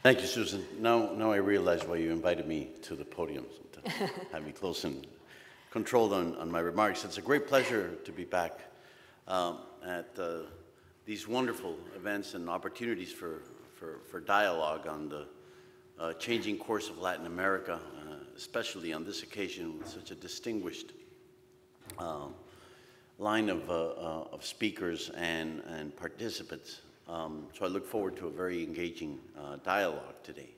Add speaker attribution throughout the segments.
Speaker 1: Thank you, Susan. Now I realize why you invited me to the podium, to have me close and controlled on my remarks. It's a great pleasure to be back at these wonderful events and opportunities for dialogue on the changing course of Latin America, especially on this occasion with such a distinguished line of speakers and participants. So I look forward to a very engaging dialogue today.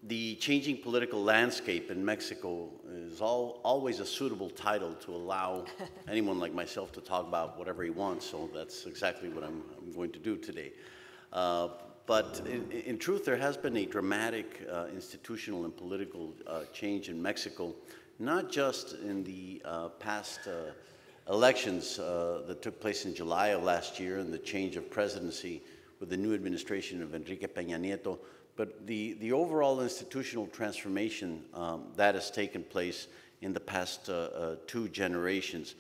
Speaker 1: The changing political landscape in Mexico is always a suitable title to allow anyone like myself to talk about whatever he wants, so that's exactly what I'm going to do today. But in truth, there has been a dramatic institutional and political change in Mexico, not just in the past elections that took place in July of last year and the change of presidency with the new administration of Enrique Peña Nieto, but the overall institutional transformation that has taken place in the past 2 generations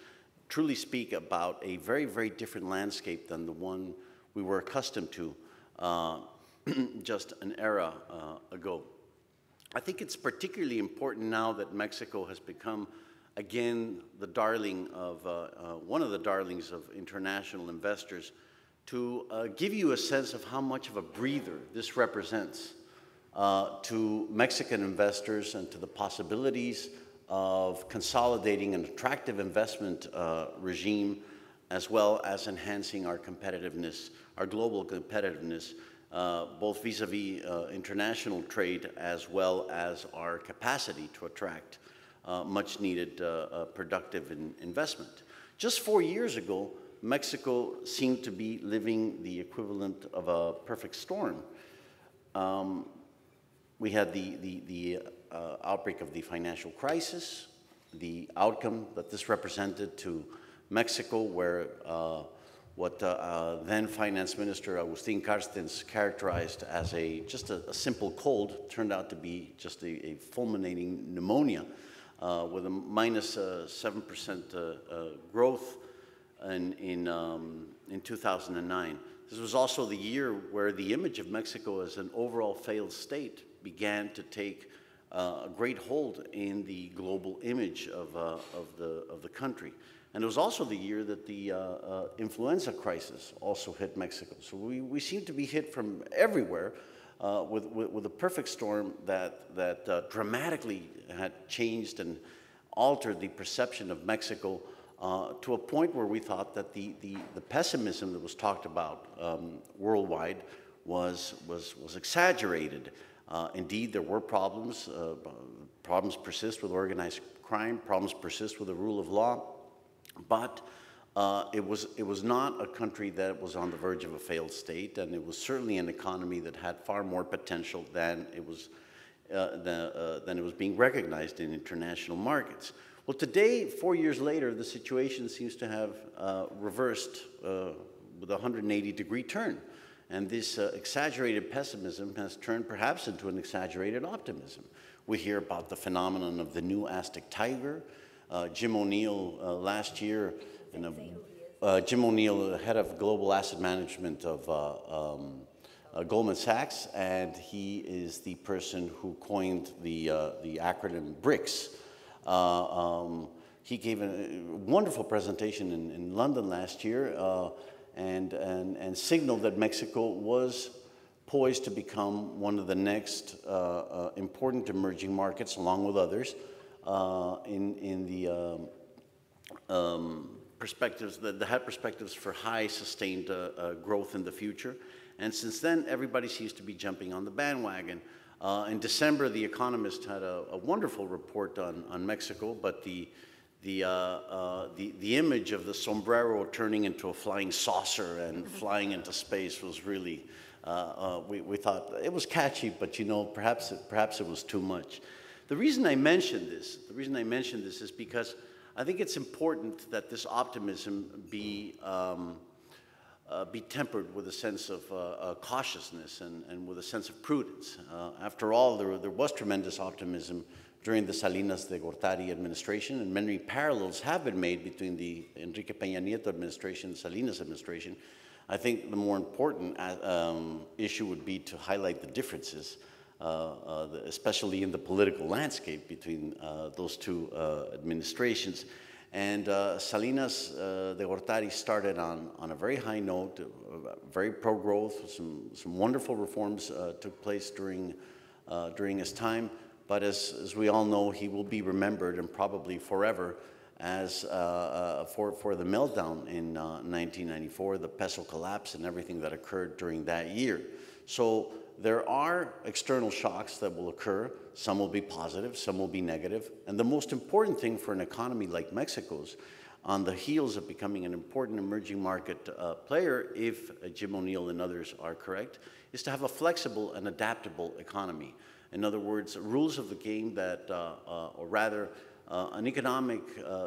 Speaker 1: truly speak about a very, very different landscape than the one we were accustomed to just an era ago. I think it's particularly important now that Mexico has become again the darling of, one of the darlings of international investors, to give you a sense of how much of a breather this represents to Mexican investors and to the possibilities of consolidating an attractive investment regime, as well as enhancing our competitiveness, our global competitiveness, both vis-a-vis international trade, as well as our capacity to attract much needed productive investment. Just 4 years ago, Mexico seemed to be living the equivalent of a perfect storm. We had the outbreak of the financial crisis, the outcome that this represented to Mexico, where what then Finance Minister Agustin Carstens characterized as just a simple cold turned out to be just a fulminating pneumonia with a minus 7% growth in 2009. This was also the year where the image of Mexico as an overall failed state began to take a great hold in the global image of the country. And it was also the year that the influenza crisis also hit Mexico. So we seem to be hit from everywhere with a perfect storm that dramatically had changed and altered the perception of Mexico to a point where we thought that the pessimism that was talked about worldwide was exaggerated. Indeed, there were problems. Problems persist with organized crime. Problems persist with the rule of law. But it was not a country that was on the verge of a failed state, and it was certainly an economy that had far more potential than it was being recognized in international markets. Well, today, 4 years later, the situation seems to have reversed with a 180-degree turn. And this exaggerated pessimism has turned perhaps into an exaggerated optimism. We hear about the phenomenon of the new Aztec tiger. Jim O'Neill last year, Jim O'Neill, head of global asset management of Goldman Sachs, and he is the person who coined the acronym BRICS. He gave a wonderful presentation in London last year and signaled that Mexico was poised to become one of the next important emerging markets, along with others, in the perspectives that had perspectives for high sustained growth in the future. And since then, everybody seems to be jumping on the bandwagon. In December, The Economist had a wonderful report on Mexico, but the image of the sombrero turning into a flying saucer and flying into space was really, we thought it was catchy, but you know, perhaps it was too much. The reason I mention this is because I think it's important that this optimism be tempered with a sense of cautiousness and with a sense of prudence. After all, there was tremendous optimism during the Salinas de Gortari administration, and many parallels have been made between the Enrique Peña Nieto administration and Salinas administration. I think the more important issue would be to highlight the differences, especially in the political landscape between those two administrations. And Salinas de Gortari started on a very high note, very pro-growth. Some wonderful reforms took place during his time. But as we all know, he will be remembered, and probably forever, as for the meltdown in 1994, the peso collapse and everything that occurred during that year. So there are external shocks that will occur. Some will be positive, some will be negative. And the most important thing for an economy like Mexico's, on the heels of becoming an important emerging market player, if Jim O'Neill and others are correct, is to have a flexible and adaptable economy. In other words, rules of the game that, or rather, an economic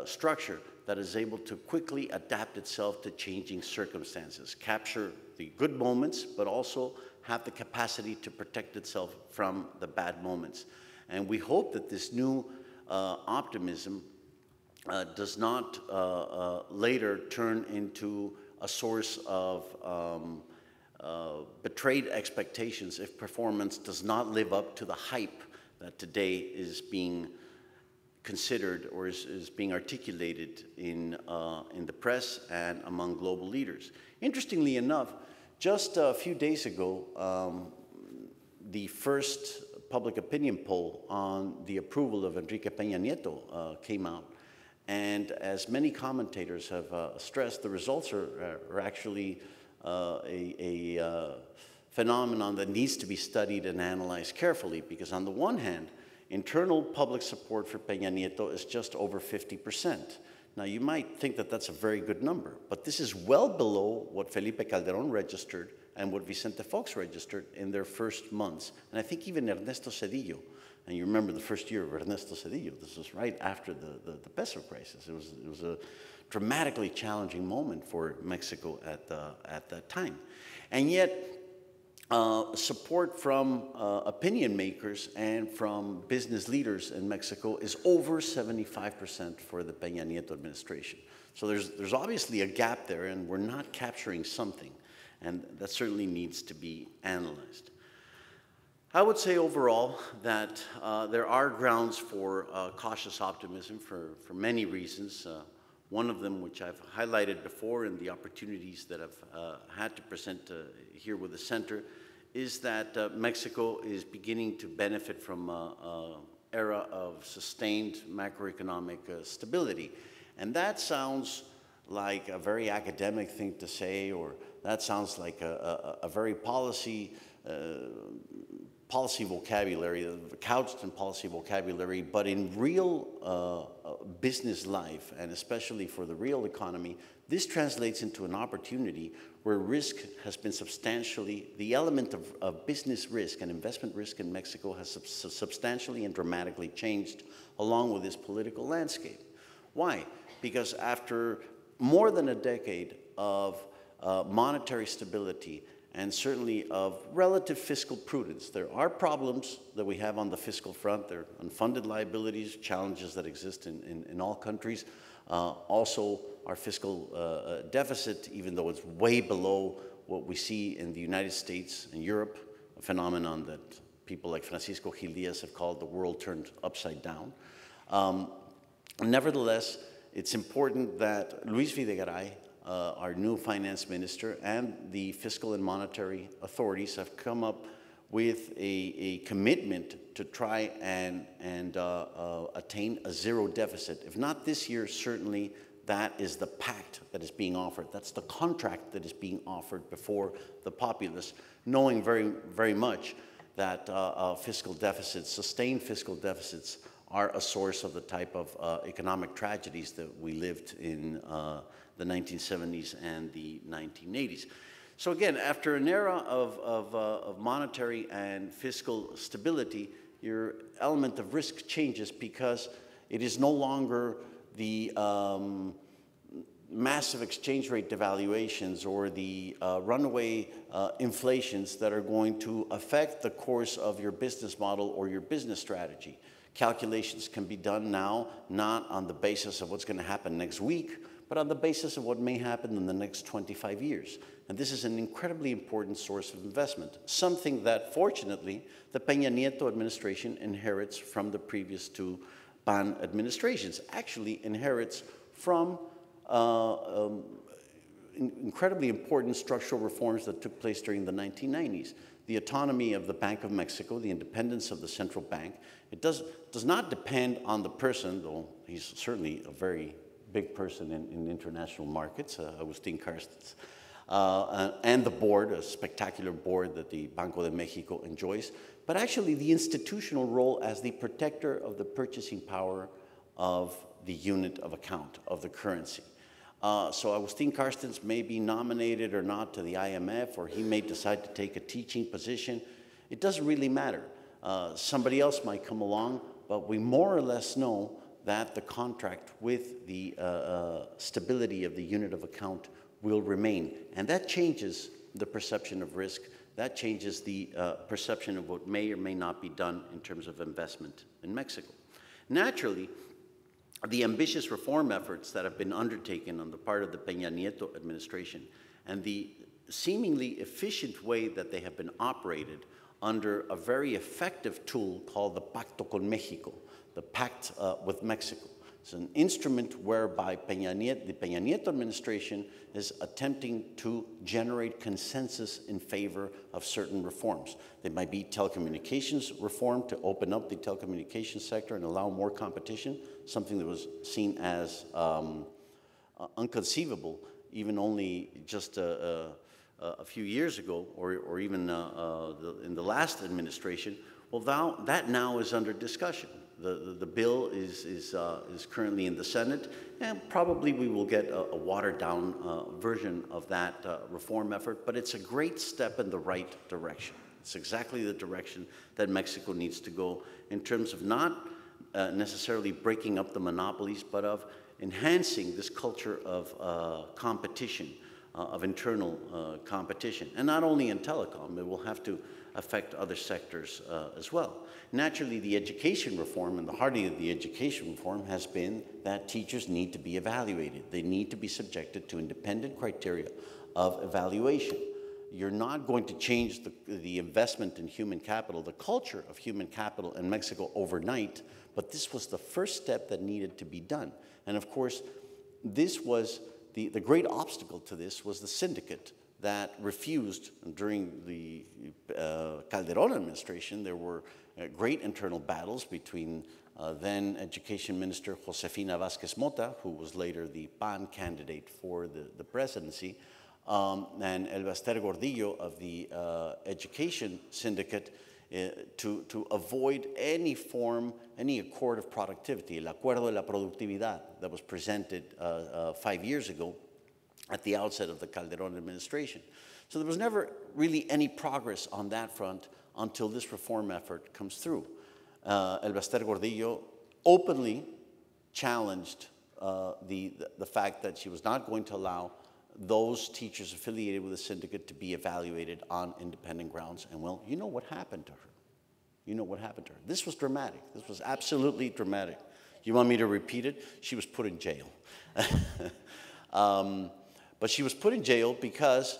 Speaker 1: structure that is able to quickly adapt itself to changing circumstances, capture the good moments, but also have the capacity to protect itself from the bad moments. And we hope that this new optimism does not later turn into a source of betrayed expectations if performance does not live up to the hype that today is being considered or is being articulated in the press and among global leaders. Interestingly enough, just a few days ago, the first public opinion poll on the approval of Enrique Peña Nieto came out. And as many commentators have stressed, the results are actually a phenomenon that needs to be studied and analyzed carefully, because on the one hand, internal public support for Peña Nieto is just over 50%. Now, you might think that that's a very good number, but this is well below what Felipe Calderón registered and what Vicente Fox registered in their first months. And I think even Ernesto Zedillo, and you remember the first year of Ernesto Zedillo, this was right after the peso crisis. It was a dramatically challenging moment for Mexico at that time. And yet, support from opinion makers and from business leaders in Mexico is over 75% for the Peña Nieto administration. So there's obviously a gap there, and we're not capturing something, and that certainly needs to be analyzed. I would say overall that there are grounds for cautious optimism for many reasons. One of them, which I've highlighted before in the opportunities that I've had to present here with the center, is that Mexico is beginning to benefit from an era of sustained macroeconomic stability. And that sounds like a very academic thing to say, or that sounds like a very policy vocabulary, couched in policy vocabulary, but in real business life, and especially for the real economy, this translates into an opportunity where risk has been substantially, the element of business risk and investment risk in Mexico has substantially and dramatically changed along with this political landscape. Why? Because after more than a decade of monetary stability and certainly of relative fiscal prudence, there are problems that we have on the fiscal front. There are unfunded liabilities, challenges that exist in all countries. Also, our fiscal deficit, even though it's way below what we see in the United States and Europe, a phenomenon that people like Francisco Gil Diaz have called the world turned upside down. Nevertheless, it's important that Luis Videgaray, our new finance minister, and the fiscal and monetary authorities have come up with a commitment to try and attain a zero deficit. If not this year, certainly that is the pact that is being offered. That's the contract that is being offered before the populace, knowing very, very much that fiscal deficits, sustained fiscal deficits, are a source of the type of economic tragedies that we lived in the 1970s and the 1980s. So again, after an era of monetary and fiscal stability, your element of risk changes because it is no longer the massive exchange rate devaluations or the runaway inflations that are going to affect the course of your business model or your business strategy. Calculations can be done now, not on the basis of what's going to happen next week, but on the basis of what may happen in the next 25 years. And this is an incredibly important source of investment, something that, fortunately, the Peña Nieto administration inherits from the previous two PAN administrations, actually inherits from incredibly important structural reforms that took place during the 1990s. The autonomy of the Bank of Mexico, the independence of the central bank, it does not depend on the person, though he's certainly a very big person in international markets, Agustín Carstens, and the board, a spectacular board that the Banco de Mexico enjoys, but actually the institutional role as the protector of the purchasing power of the unit of account, of the currency. So Agustín Carstens may be nominated or not to the IMF, or he may decide to take a teaching position. It doesn't really matter. Somebody else might come along, but we more or less know that the contract with the stability of the unit of account will remain. And that changes the perception of risk. That changes the perception of what may or may not be done in terms of investment in Mexico. Naturally, the ambitious reform efforts that have been undertaken on the part of the Peña Nieto administration and the seemingly efficient way that they have been operated under a very effective tool called the Pacto con México, the Pact with Mexico. It's an instrument whereby the Peña Nieto administration is attempting to generate consensus in favor of certain reforms. They might be telecommunications reform to open up the telecommunications sector and allow more competition, something that was seen as unconceivable even only just a few years ago, or even in the last administration. Well, that now is under discussion. The bill is currently in the Senate, and probably we will get a watered-down version of that reform effort, but it's a great step in the right direction. It's exactly the direction that Mexico needs to go in terms of not necessarily breaking up the monopolies, but of enhancing this culture of competition, of internal competition. And not only in telecom, it will have to affect other sectors as well. Naturally, the education reform, and the heart of the education reform has been that teachers need to be evaluated. They need to be subjected to independent criteria of evaluation. You're not going to change the investment in human capital, the culture of human capital in Mexico overnight, but this was the first step that needed to be done. And of course, this was the great obstacle to this was the syndicate that refused during the Calderón administration. There were great internal battles between then Education Minister Josefina Vázquez Mota, who was later the PAN candidate for the presidency, and El Baster Gordillo of the Education Syndicate to avoid any accord of productivity, el acuerdo de la productividad that was presented 5 years ago at the outset of the Calderón administration. So there was never really any progress on that front until this reform effort comes through. El Baster Gordillo openly challenged the fact that she was not going to allow those teachers affiliated with the syndicate to be evaluated on independent grounds. And well, you know what happened to her. You know what happened to her. This was dramatic. This was absolutely dramatic. You want me to repeat it? She was put in jail. But she was put in jail because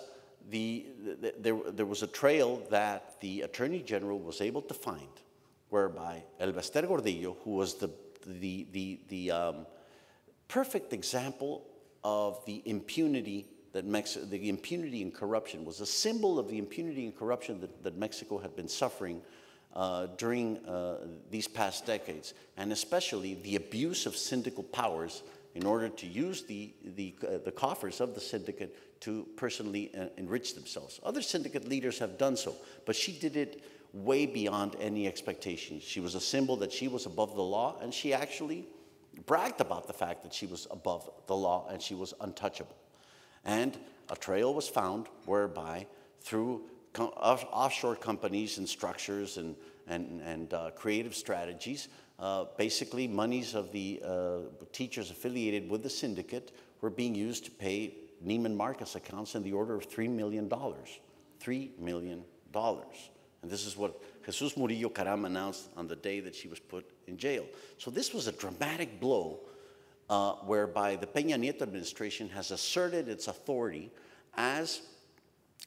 Speaker 1: there was a trail that the Attorney General was able to find, whereby El Baster Gordillo, who was the perfect example of the impunity that the impunity and corruption, was a symbol of the impunity and corruption that Mexico had been suffering during these past decades, and especially the abuse of syndical powers in order to use the coffers of the syndicate to personally enrich themselves. Other syndicate leaders have done so, but she did it way beyond any expectation. She was a symbol that she was above the law, and she actually bragged about the fact that she was above the law and she was untouchable. And a trail was found whereby, through offshore companies and structures and creative strategies, basically monies of the teachers affiliated with the syndicate were being used to pay Neiman Marcus accounts in the order of $3 million. $3 million. And this is what Jesus Murillo Caram announced on the day that she was put in jail. So this was a dramatic blow whereby the Peña Nieto administration has asserted its authority as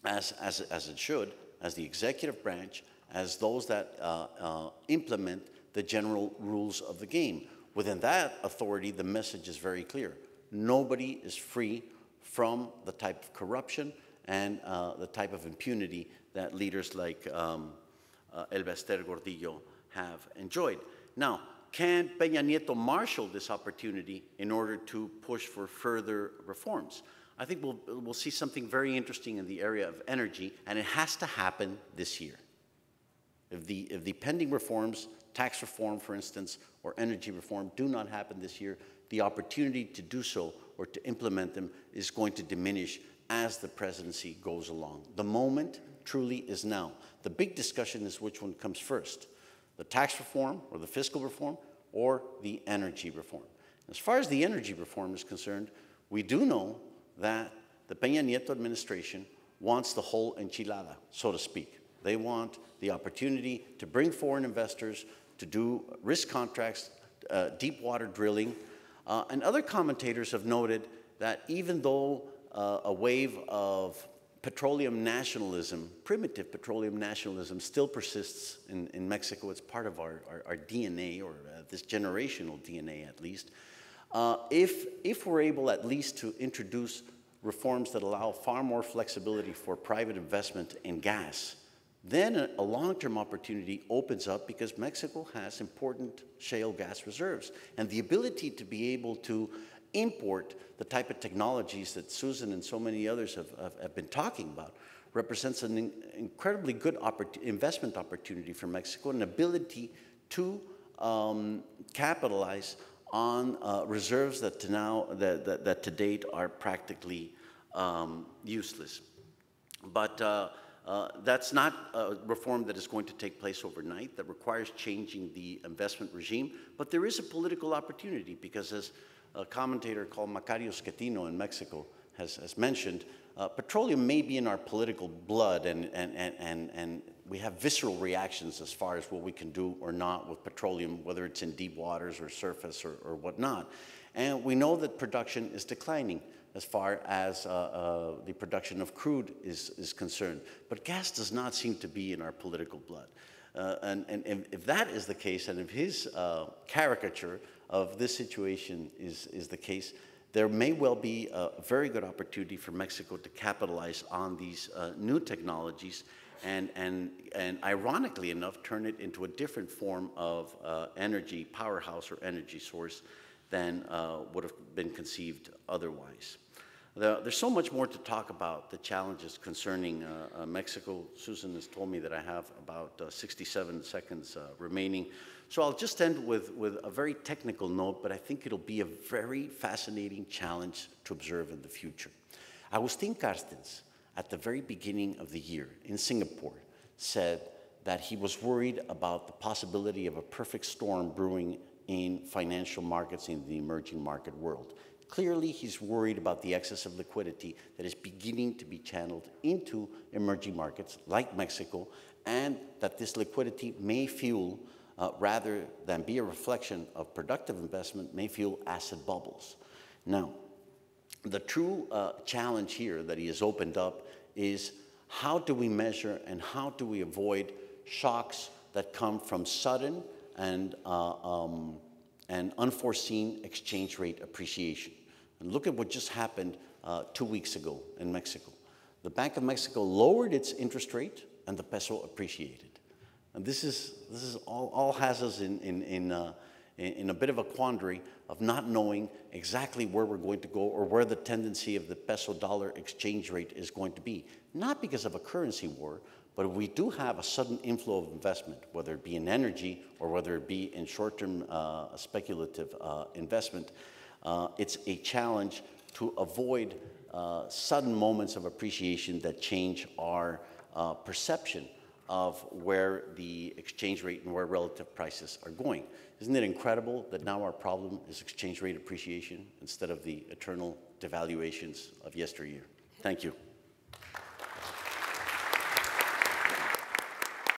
Speaker 1: it should, as the executive branch, as those that implement the general rules of the game. Within that authority, the message is very clear. Nobody is free from the type of corruption and the type of impunity that leaders like Elbester Gordillo have enjoyed. Now, can Peña Nieto marshal this opportunity in order to push for further reforms? I think we'll see something very interesting in the area of energy, and it has to happen this year. If the pending reforms, tax reform, for instance, or energy reform do not happen this year, the opportunity to do so or to implement them is going to diminish as the presidency goes along. The moment truly is now. The big discussion is which one comes first, the tax reform or the fiscal reform or the energy reform. As far as the energy reform is concerned, we do know that the Peña Nieto administration wants the whole enchilada, so to speak. They want the opportunity to bring foreign investors, to do risk contracts, deep water drilling, and other commentators have noted that even though a wave of petroleum nationalism, primitive petroleum nationalism, still persists in Mexico, it's part of our DNA, or this generational DNA at least, if we're able at least to introduce reforms that allow far more flexibility for private investment in gas, then a long-term opportunity opens up because Mexico has important shale gas reserves. And the ability to be able to import the type of technologies that Susan and so many others have been talking about represents an incredibly good investment opportunity for Mexico, an ability to capitalize on reserves that to date are practically useless. But that's not a reform that is going to take place overnight, that requires changing the investment regime, but there is a political opportunity because, as a commentator called Macario Schettino in Mexico has mentioned, petroleum may be in our political blood, and we have visceral reactions as far as what we can do or not with petroleum, whether it's in deep waters or surface or whatnot. And we know that production is declining as far as the production of crude is concerned. But gas does not seem to be in our political blood. And if that is the case, and if his caricature of this situation is the case, there may well be a very good opportunity for Mexico to capitalize on these new technologies and ironically enough, turn it into a different form of energy powerhouse or energy source than would have been conceived otherwise. There's so much more to talk about the challenges concerning Mexico. Susan has told me that I have about 67 seconds remaining. So I'll just end with a very technical note, but I think it'll be a very fascinating challenge to observe in the future. Agustín Carstens, at the very beginning of the year in Singapore, said that he was worried about the possibility of a perfect storm brewing in financial markets in the emerging market world. Clearly, he's worried about the excess of liquidity that is beginning to be channeled into emerging markets like Mexico, and that this liquidity may fuel, rather than be a reflection of productive investment, may fuel asset bubbles. Now, the true challenge here that he has opened up is how do we measure and how do we avoid shocks that come from sudden and unforeseen exchange rate appreciation. And look at what just happened 2 weeks ago in Mexico. The Bank of Mexico lowered its interest rate and the peso appreciated. And this is all has us in a bit of a quandary of not knowing exactly where we're going to go or where the tendency of the peso-dollar exchange rate is going to be. Not because of a currency war, but if we do have a sudden inflow of investment, whether it be in energy or whether it be in short-term speculative investment, it's a challenge to avoid sudden moments of appreciation that change our perception of where the exchange rate and where relative prices are going. Isn't it incredible that now our problem is exchange rate appreciation instead of the eternal devaluations of yesteryear? Thank you.